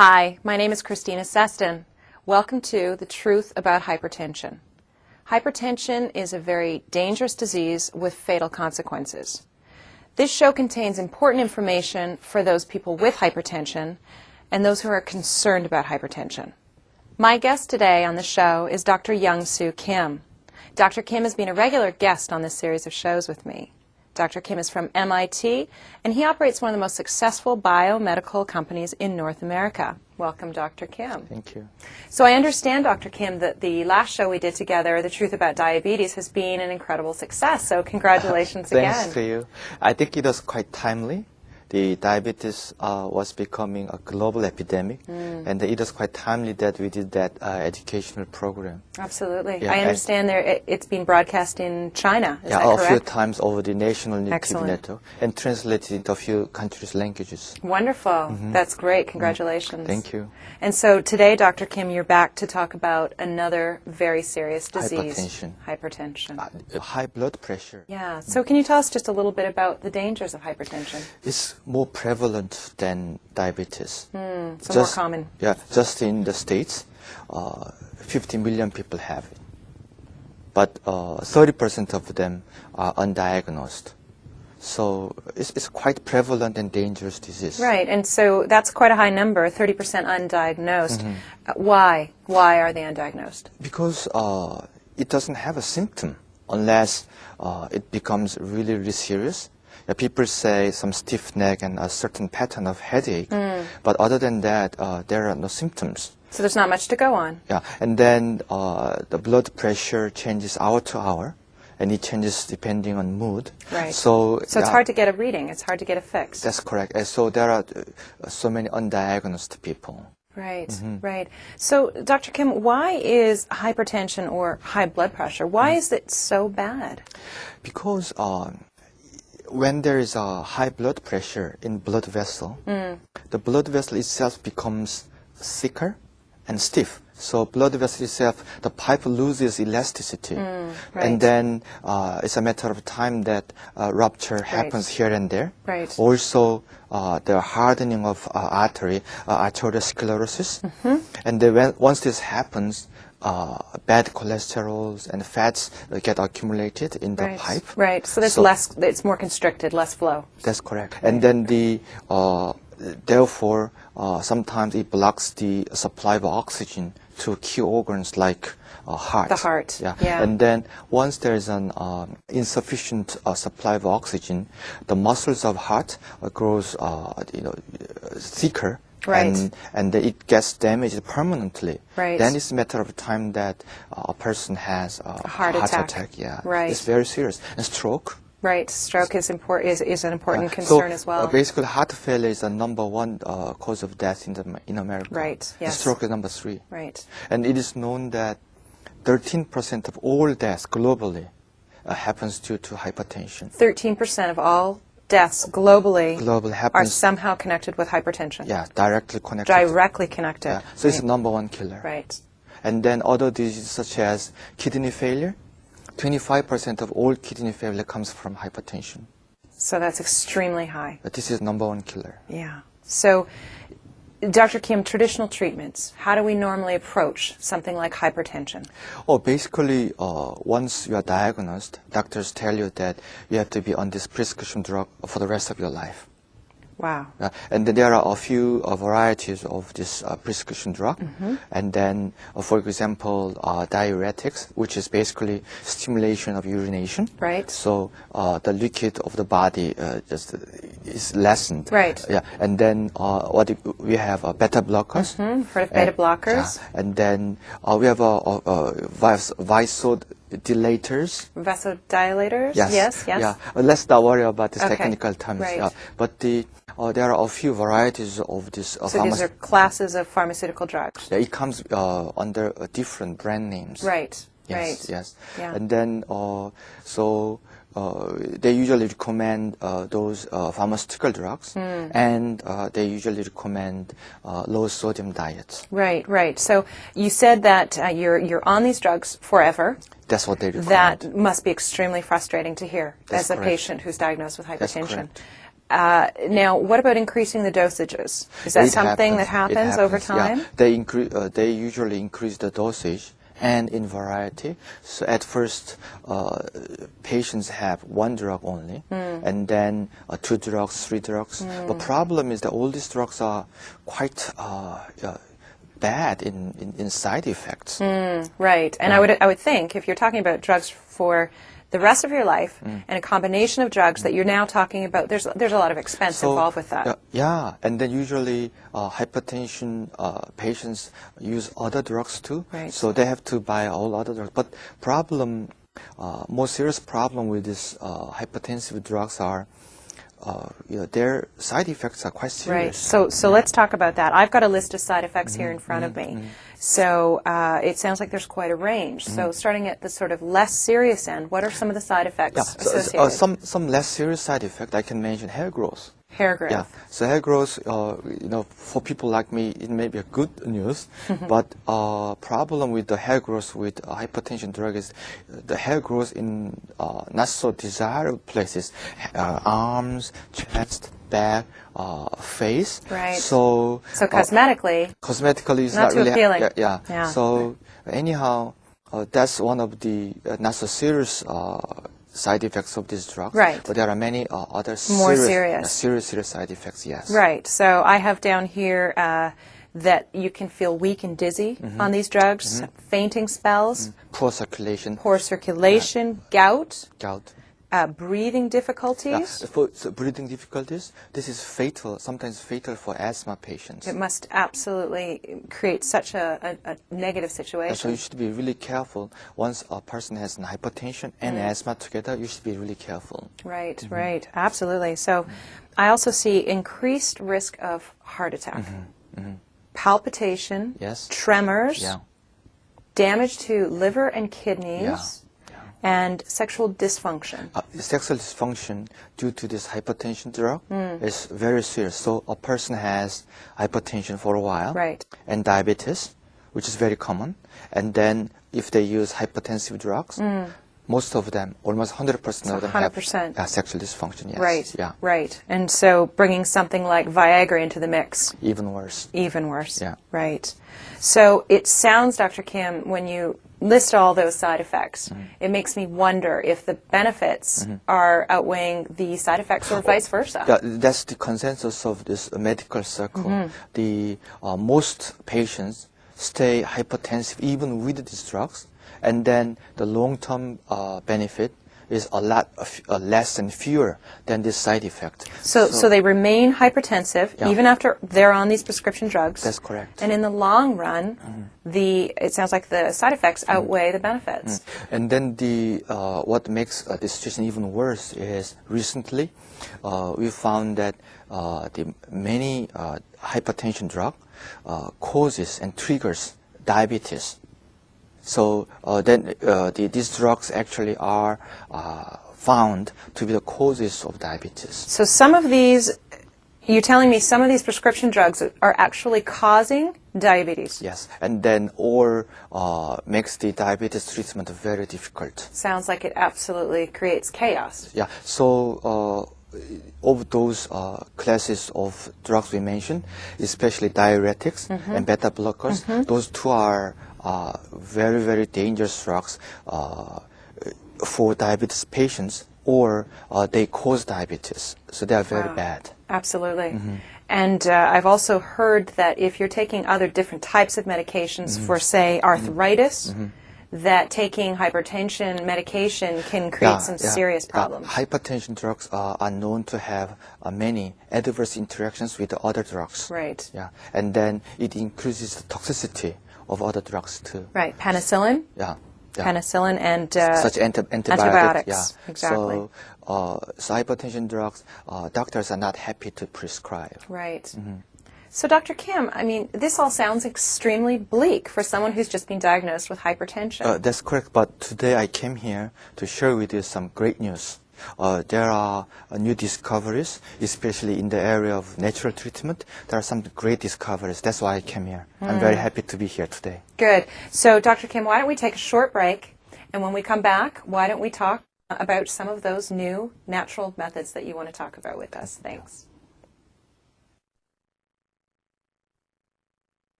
Hi, my name is Christina Seston. Welcome to The Truth About Hypertension. Hypertension is a very dangerous disease with fatal consequences. This show contains important information for those people with hypertension and those who are concerned about hypertension. My guest today on the show is Dr. Young-Soo Kim. Dr. Kim has been a regular guest on this series of shows with me. Dr. Kim is from MIT, and he operates one of the most successful biomedical companies in North America. Welcome, Dr. Kim. Thank you. So I understand, Dr. Kim, that the last show we did together, The Truth About Diabetes, has been an incredible success. So congratulations again. Thanks to you. I think it was quite timely. The diabetes was becoming a global epidemic, and it was quite timely that we did that educational program. Absolutely. Yeah, I understand it's been broadcast in China. Is that a correct? few times over the national TV Excellent. network, and translated into a few countries' languages. Wonderful. That's great. Congratulations. Thank you. And so today, Dr. Kim, you're back to talk about another very serious disease. Hypertension. Hypertension. High blood pressure. Yeah. So can you tell us just a little bit about the dangers of hypertension? It's more prevalent than diabetes. So more common. Yeah, just in the States, 50 million people have it. But 30% of them are undiagnosed. So it's quite prevalent and dangerous disease. Right, and so that's quite a high number, 30% undiagnosed. Why? Why are they undiagnosed? Because it doesn't have a symptom unless it becomes really, really serious. People say some stiff neck and a certain pattern of headache, but other than that, there are no symptoms. So there's not much to go on. Yeah, and then the blood pressure changes hour to hour, and it changes depending on mood. Right. So it's hard to get a reading. It's hard to get a fix. That's correct. And so there are so many undiagnosed people. Right, right. So, Dr. Kim, why is hypertension or high blood pressure, why is it so bad? Because when there is a high blood pressure in blood vessel, the blood vessel itself becomes thicker and stiff. So blood vessel itself, the pipe loses elasticity. Right. And then it's a matter of time that rupture happens here and there. Right. Also, the hardening of artery, arteriosclerosis. And then once this happens, bad cholesterols and fats get accumulated in the pipe. Right, so there's less, it's more constricted, less flow. That's correct. And then therefore, sometimes it blocks the supply of oxygen to key organs like heart. The heart, yeah. And then once there is an insufficient supply of oxygen, the muscles of heart grows thicker. Right. And it gets damaged permanently. Right. Then it's a matter of time that a person has a heart attack. Yeah. Right. It's very serious. And stroke. Right. Stroke is an important concern as well. Basically, heart failure is the number one cause of death in America. Right. Yes. And stroke is number 3. Right. And it is known that 13% of all deaths globally happens due to hypertension. 13% of all deaths globally are happens, somehow connected with hypertension. Yeah, directly connected. Directly connected. Yeah. So it's the number one killer. Right. And then other diseases such as kidney failure, 25% of all kidney failure comes from hypertension. So that's extremely high. But this is number one killer. Yeah. So, Dr. Kim, traditional treatments, how do we normally approach something like hypertension? Basically, once you are diagnosed, doctors tell you that you have to be on this prescription drug for the rest of your life. Wow. And then there are a few varieties of this prescription drug. And then, for example, diuretics, which is basically stimulation of urination. Right. So the liquid of the body just is lessened. Right. Yeah. And then we have beta blockers. Heard of beta blockers. And then we have vasodilators. Vasodilators? Yes. Yes. Yeah. Let's not worry about these technical terms. Right. Yeah. But there are a few varieties of this. So these are classes of pharmaceutical drugs. Yeah, it comes under different brand names. Right. Yes. Right. Yes. Yeah. And then they usually recommend those pharmaceutical drugs, and they usually recommend low sodium diets. Right. Right. So you said that you're on these drugs forever. That's what they recommend. That must be extremely frustrating to hear as a correct. patient who's diagnosed with hypertension. That's correct. Now, what about increasing the dosages? Is that something that happens over time? Yeah. They usually increase the dosage and in variety. So at first, patients have one drug only, and then 2 drugs, 3 drugs. The problem is that all these drugs are quite bad in side effects. Right. And I would think if you're talking about drugs for the rest of your life and a combination of drugs that you're now talking about, there's a lot of expense involved with that. Yeah, and then usually hypertension patients use other drugs too. Right. So they have to buy all other drugs. But more serious problem with these hypertensive drugs are their side effects are quite serious. Right. So let's talk about that. I've got a list of side effects here in front of me. So it sounds like there's quite a range. So starting at the sort of less serious end, what are some of the side effects associated? Some less serious side effect I can mention hair growth. Hair growth. Yeah. So hair growth, for people like me, it may be a good news, but problem with the hair growth with hypertension drug is the hair growth in not so desirable places, arms, chest, back, face. Right. So cosmetically is not too really appealing. Yeah. So anyhow, that's one of the not so serious side effects of these drugs. Right. But there are many other more serious side effects, yes. Right. So I have down here that you can feel weak and dizzy on these drugs, fainting spells, poor circulation, gout, breathing difficulties. For breathing difficulties, this is fatal, sometimes fatal for asthma patients. It must absolutely create such a negative situation. So you should be really careful. Once a person has an hypertension and asthma together, you should be really careful. Right, right, absolutely. So I also see increased risk of heart attack, palpitation, tremors, damage to liver and kidneys, and sexual dysfunction. Sexual dysfunction due to this hypertension drug is very serious. So a person has hypertension for a while, and diabetes, which is very common. And then if they use hypertensive drugs, most of them, almost 100% of them have sexual dysfunction. Yes. Right. Yeah. Right. And so bringing something like Viagra into the mix. Even worse. Even worse. Yeah. Right. So it sounds, Dr. Kim, when you list all those side effects, it makes me wonder if the benefits are outweighing the side effects or vice versa. Yeah, that's the consensus of this medical circle. The most patients stay hypertensive even with these drugs, and then the long-term benefit is a lot less and fewer than this side effect. So they remain hypertensive even after they're on these prescription drugs. That's correct. And in the long run, it sounds like the side effects outweigh the benefits. And then what makes the situation even worse is recently we found that the many hypertension drug causes and triggers diabetes. So then these drugs actually are found to be the causes of diabetes. So some of these, you're telling me some of these prescription drugs are actually causing diabetes? Yes, and then makes the diabetes treatment very difficult. Sounds like it absolutely creates chaos. Yeah, so of those classes of drugs we mentioned, especially diuretics and beta blockers, those two are very, very dangerous drugs for diabetes patients, or they cause diabetes. So they are very bad. Absolutely. And I've also heard that if you're taking other different types of medications for, say, arthritis, that taking hypertension medication can create some serious problems. Hypertension drugs are known to have many adverse interactions with the other drugs. Right. Yeah, and then it increases the toxicity of other drugs too. Right. Penicillin. Yeah. Penicillin and such antibiotics. Yeah. Exactly. So hypertension drugs, doctors are not happy to prescribe. Right. So, Dr. Kim, I mean, this all sounds extremely bleak for someone who's just been diagnosed with hypertension. That's correct, but today I came here to share with you some great news. There are new discoveries, especially in the area of natural treatment. There are some great discoveries. That's why I came here. I'm very happy to be here today. Good. So, Dr. Kim, why don't we take a short break, and when we come back, why don't we talk about some of those new natural methods that you want to talk about with us. Thanks.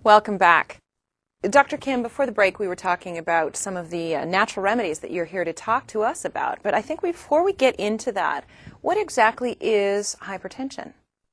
Welcome back. Dr. Kim, before the break we were talking about some of the natural remedies that you're here to talk to us about, but I think before we get into that, what exactly is hypertension?